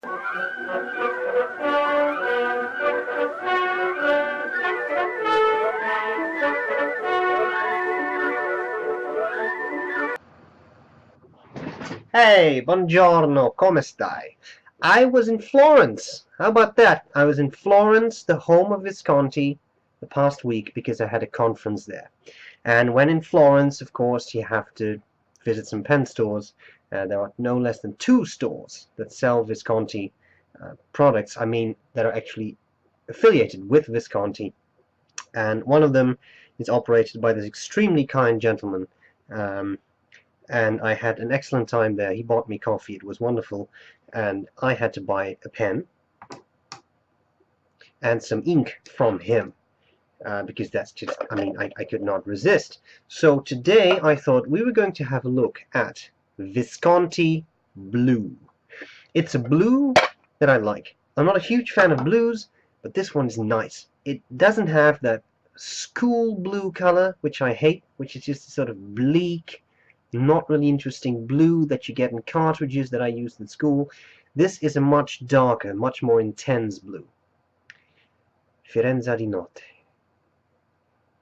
Hey, buongiorno, come stai? I was in Florence. How about that? I was in Florence, the home of Visconti, the past week because I had a conference there. And when in Florence, of course, you have to visit some pen stores. There are no less than 2 stores that sell Visconti products. I mean, that are actually affiliated with Visconti. And one of them is operated by this extremely kind gentleman. And I had an excellent time there. He bought me coffee. It was wonderful. And I had to buy a pen and some ink from him. Because that's just, I mean, I could not resist. So today I thought we were going to have a look at Visconti Blue. It's a blue that I like. I'm not a huge fan of blues, but this one is nice. It doesn't have that school blue color, which I hate, which is just sort of bleak, not really interesting blue that you get in cartridges that I used in school. This is a much darker, much more intense blue. Firenze di notte.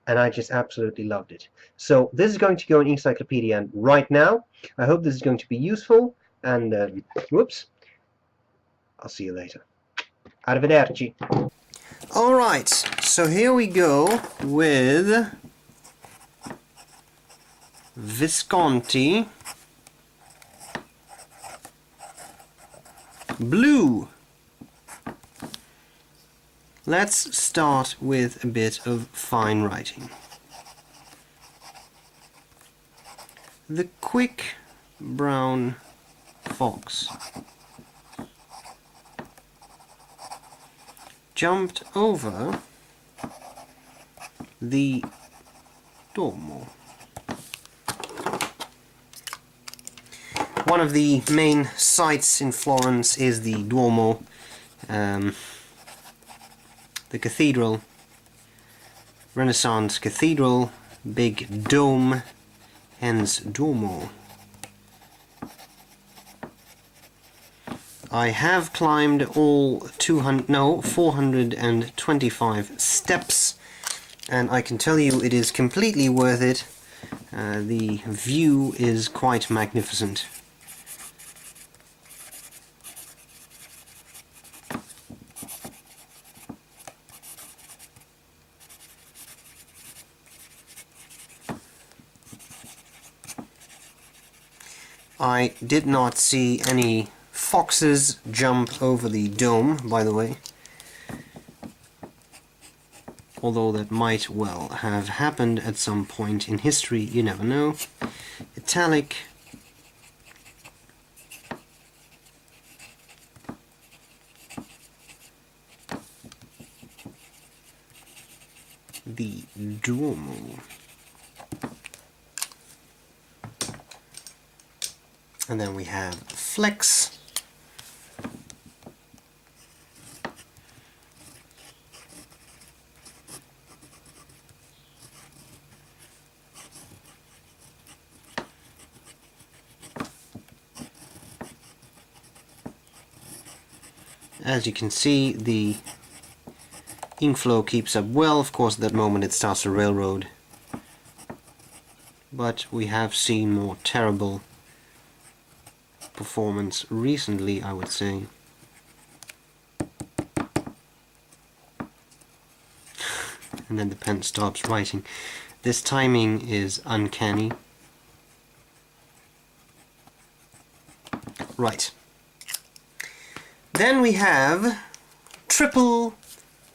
And I just absolutely loved it. So this is going to go in Inkcyclopedia right now. I hope this is going to be useful, and whoops, I'll see you later. Arrivederci. Alright, so here we go with Visconti Blue. Let's start with a bit of fine writing. The quick brown fox jumped over the Duomo. One of the main sites in Florence is the Duomo, the cathedral, Renaissance cathedral, big dome, hence Duomo. I have climbed all 425 steps, and I can tell you it is completely worth it. The view is quite magnificent. I did not see any foxes jump over the dome, by the way, although that might well have happened at some point in history, you never know. Italic, the Duomo. And then we have flex. As you can see, the ink flow keeps up well. Of course, at that moment it starts to railroad. But we have seen more terrible performance recently, I would say. And then the pen stops writing. This timing is uncanny. Right. Then we have triple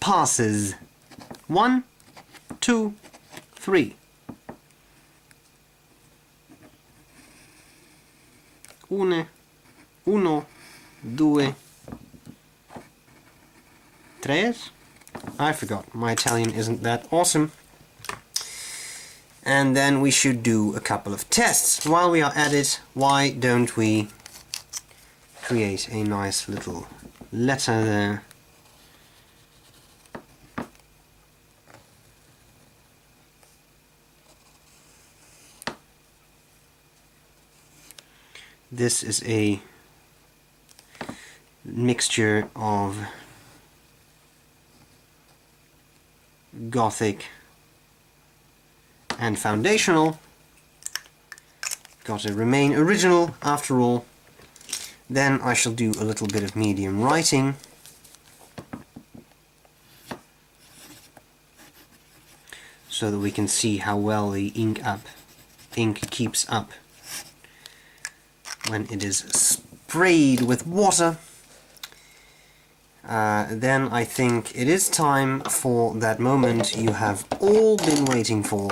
passes. 1, 2, 3. Uno, due, tres? I forgot. My Italian isn't that awesome. And then we should do a couple of tests. While we are at it, why don't we create a nice little letter there. This is a mixture of Gothic and foundational. Got to remain original after all. Then I shall do a little bit of medium writing. So that we can see how well the ink keeps up when it is sprayed with water. Then I think it is time for that moment you have all been waiting for,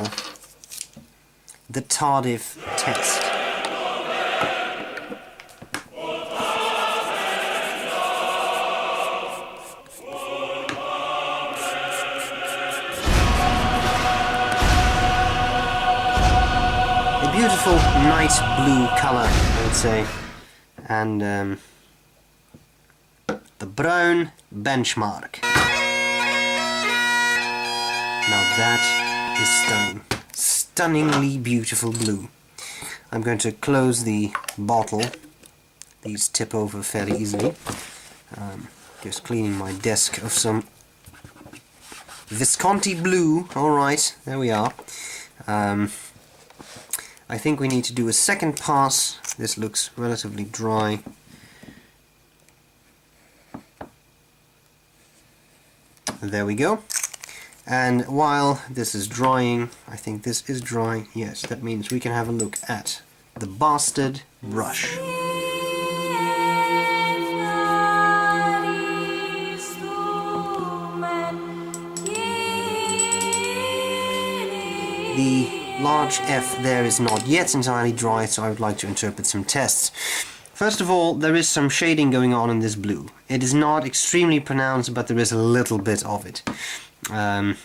the tardive test. A beautiful night blue color, I would say, and the brown benchmark. Now that is stunning. Stunningly beautiful blue. I'm going to close the bottle. These tip over fairly easily. Just cleaning my desk of some Visconti Blue. Alright, there we are. I think we need to do a second pass. This looks relatively dry. There we go. And while this is drying, I think this is dry, yes, that means we can have a look at the bastard brush. The large F there is not yet entirely dry, so I would like to interpret some tests. First of all, there is some shading going on in this blue. It is not extremely pronounced, but there is a little bit of it. I'm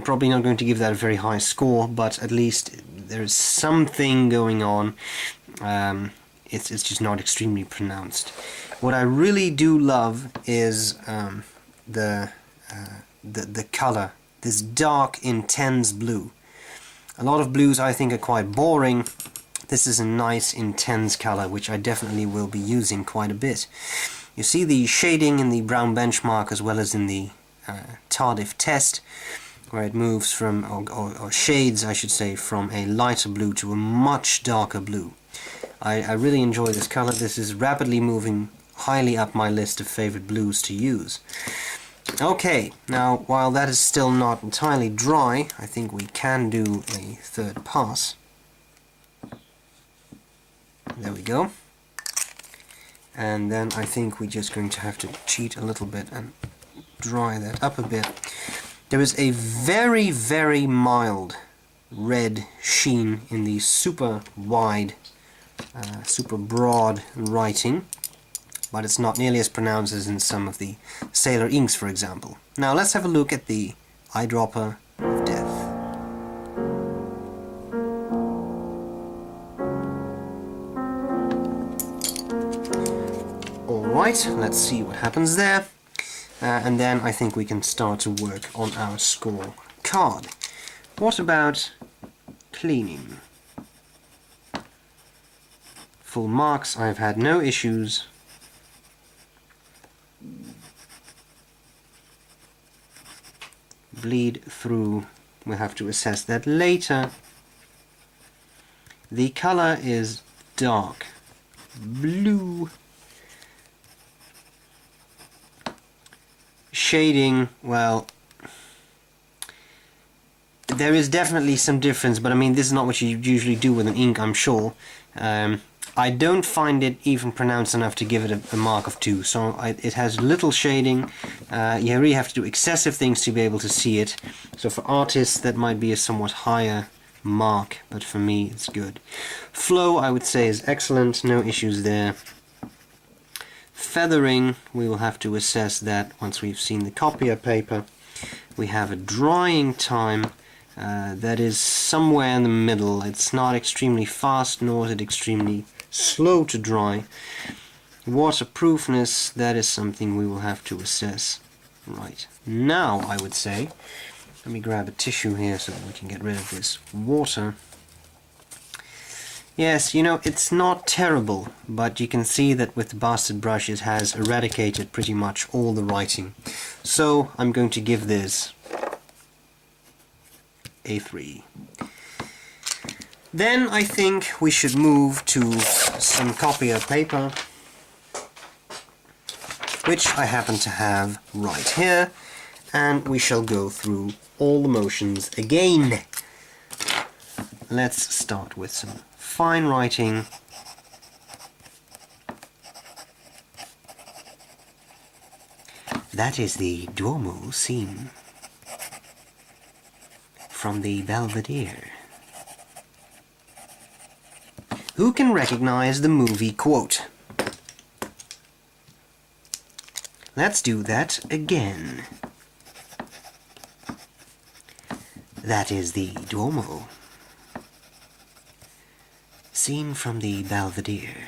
probably not going to give that a very high score, but at least there is something going on. It's just not extremely pronounced. What I really do love is the color, this dark, intense blue. A lot of blues I think are quite boring. This is a nice, intense color, which I definitely will be using quite a bit. You see the shading in the brown benchmark as well as in the tardive test, where it moves from, or shades I should say, from a lighter blue to a much darker blue. I really enjoy this color. This is rapidly moving highly up my list of favorite blues to use. Okay, now while that is still not entirely dry, I think we can do a third pass. There we go. And then I think we're just going to have to cheat a little bit and dry that up a bit. There is a very, very mild red sheen in the super wide, super broad writing, but it's not nearly as pronounced as in some of the Sailor inks, for example. Now let's have a look at the eyedropper of death. Alright, let's see what happens there. And then I think we can start to work on our score card. What about cleaning? Full marks, I've had no issues. Bleed through, we'll have to assess that later. The color is dark blue. Shading, well, there is definitely some difference, but I mean this is not what you usually do with an ink, I'm sure. I don't find it even pronounced enough to give it a mark of 2, so it has little shading. You really have to do excessive things to be able to see it, so for artists that might be a somewhat higher mark, but for me it's good. Flow I would say is excellent, no issues there. Feathering, we will have to assess that once we've seen the copier paper. We have a drying time that is somewhere in the middle. It's not extremely fast, nor is it extremely slow to dry. Waterproofness, that is something we will have to assess. Right, now I would say, let me grab a tissue here so that we can get rid of this water. Yes, you know, it's not terrible, but you can see that with the bastard brush it has eradicated pretty much all the writing. So I'm going to give this a 3. Then I think we should move to some Copier paper, which I happen to have right here, and we shall go through all the motions again. Let's start with some fine writing. That is the Duomo scene from the Belvedere. Who can recognize the movie quote? Let's do that again. That is the Duomo scene from the Belvedere.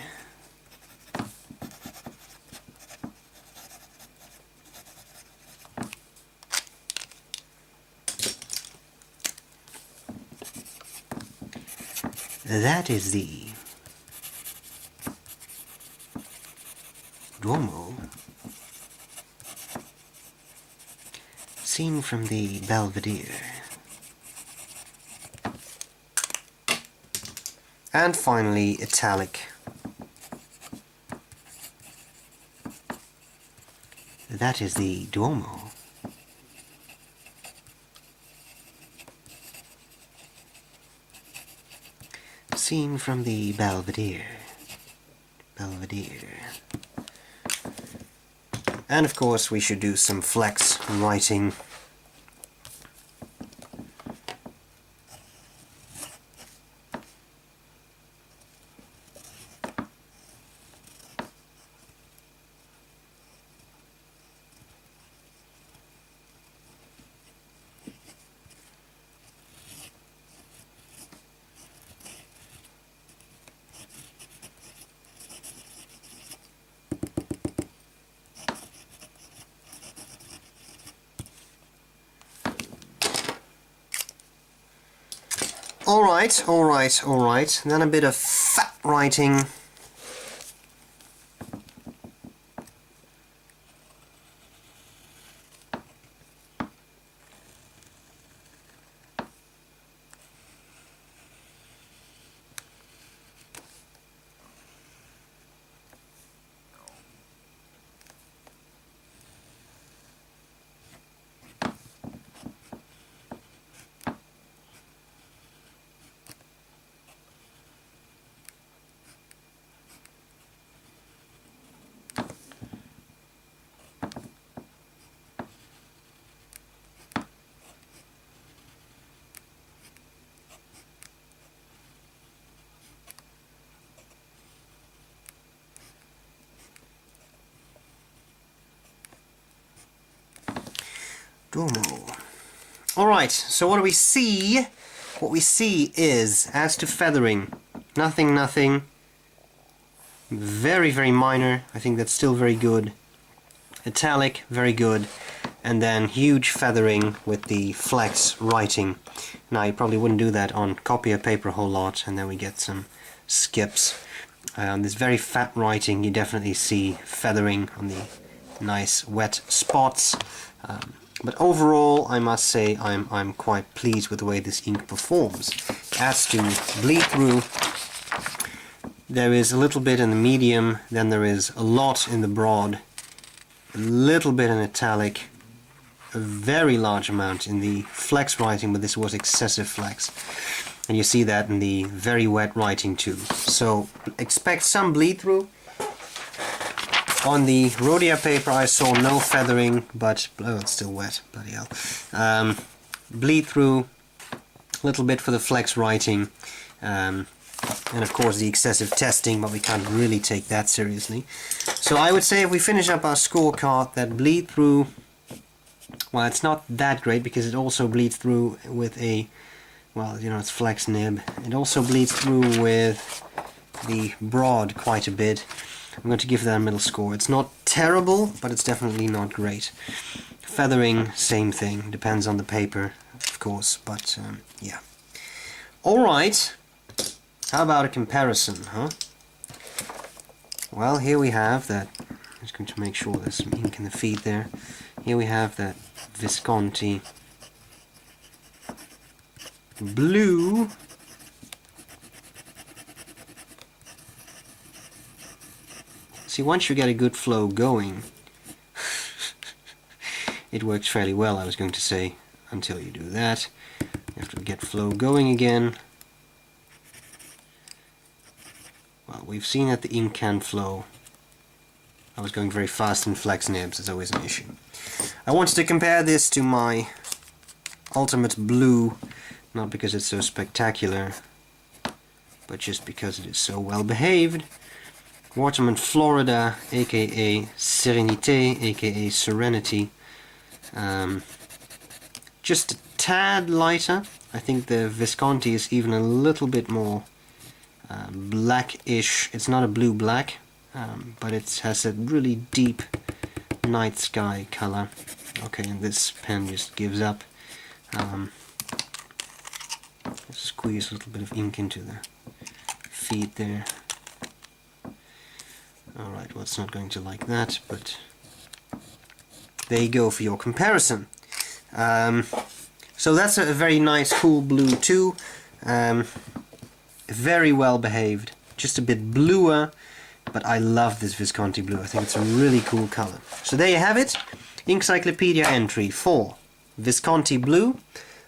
That is the Duomo scene from the Belvedere. And finally, italic. That is the Duomo scene from the Belvedere. Belvedere. And of course we should do some flex writing. Alright. Then a bit of fat writing. Duomo. Alright, so what do we see? What we see is, as to feathering, nothing. Very minor. I think that's still very good. Italic, very good. And then huge feathering with the flex writing. Now you probably wouldn't do that on Copier paper a whole lot, and then we get some skips. This very fat writing, you definitely see feathering on the nice wet spots. But overall, I must say I'm quite pleased with the way this ink performs. As to bleed through, there is a little bit in the medium, then there is a lot in the broad, a little bit in italic, a very large amount in the flex writing, but this was excessive flex. And you see that in the very wet writing too. So expect some bleed through. On the Rhodia paper I saw no feathering, but oh, it's still wet, bloody hell. Bleed through, a little bit for the flex writing, and of course the excessive testing, but we can't really take that seriously. So I would say if we finish up our scorecard, that bleed through, well, it's not that great because it also bleeds through with a, well, you know, it's flex nib. It also bleeds through with the broad quite a bit. I'm going to give that a middle score. It's not terrible, but it's definitely not great. Feathering, same thing. Depends on the paper, of course, but yeah. Alright, How about a comparison, huh? Well, here we have that. I'm just going to make sure there's some ink in the feed there. Here we have that Visconti Blue. See, once you get a good flow going, it works fairly well, I was going to say, until you do that. You have to get flow going again. Well, we've seen that the ink can flow. I was going very fast and flex nibs, it's always an issue. I wanted to compare this to my Ultimate Blue, not because it's so spectacular, but just because it is so well behaved. Waterman Florida, aka Serenité, aka Serenity. Just a tad lighter. I think the Visconti is even a little bit more blackish. It's not a blue-black, but it has a really deep night sky color. Okay, and this pen just gives up. Squeeze a little bit of ink into the feed there. Alright, well, it's not going to like that, but there you go for your comparison. So that's a very nice, cool blue too. Very well behaved, just a bit bluer, but I love this Visconti Blue. I think it's a really cool color. So there you have it, Inkcyclopedia entry for Visconti Blue.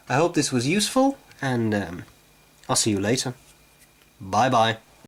I hope this was useful, and I'll see you later. Bye bye.